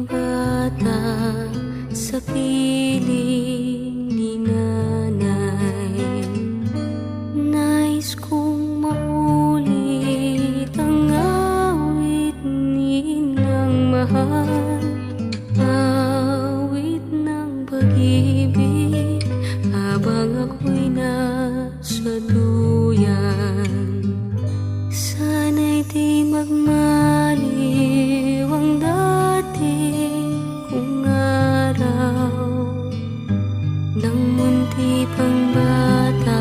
bata sa piling ni nanay. Nais kong maulit ang awit ni Inang mahal, awit ng pag-ibig habang ako'y nasa duyan. Sana'y di magmaliw ang dati kong araw nang munti pang bata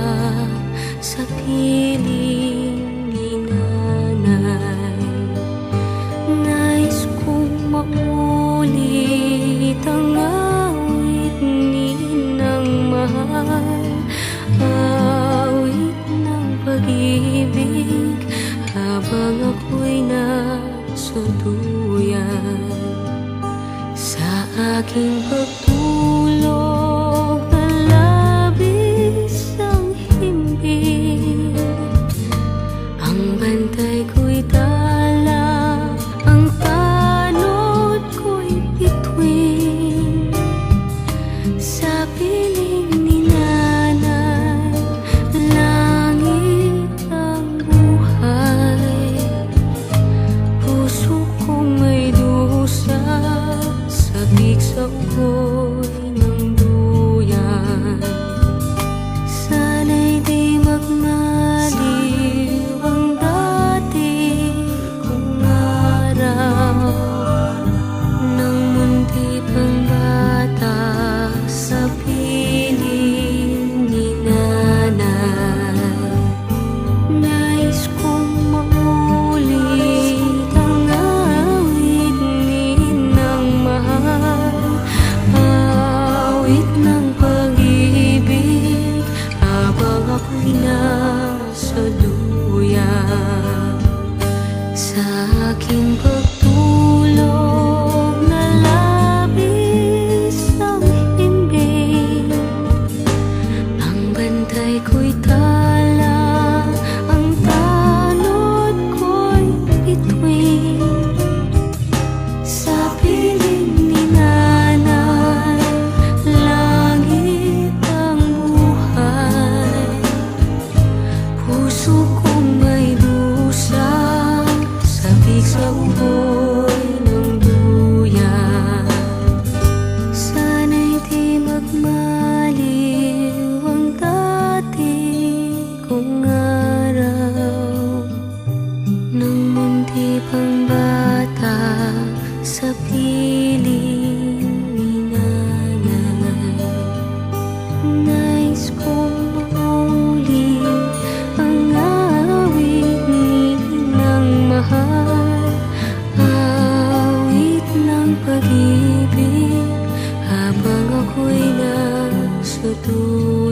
sa piling ni nanay. Nais kong maulit ang awit ni Inang mahal, awit ng pag-ibig habang ako'y nasa duyan. Sa aking pagtulog na labis ang himbing, ang bantay ko'y tala, ang tanod ko'y bituin. Sa piling ni nanay, langit ang buhay. Puso kong may dusa, sabik sa ugoy ng duyan. Sana'y di magmaliw ang dati kong araw nang munti pang bata sa piling ni nanay. Nais kong maulit ang awit ni Inang mahal, awit ng pag-ibig habang ako'y nasa duyan. Sa aking pagtulog na labis ang himbing, ang bantay ko'y tala, ang tanod ko'y bituin. Sa piling ni nanay, langit ang buhay. Puso kong may dusa, sabik sa ugoy ng duyan. Sana'y di magmaliw ang dati kong araw nang munti pang bata sa piling ni nanay. Nais kong maulit ang awit ni Inang mahal, awit ng pag-ibig habang ako'y nasa duyan.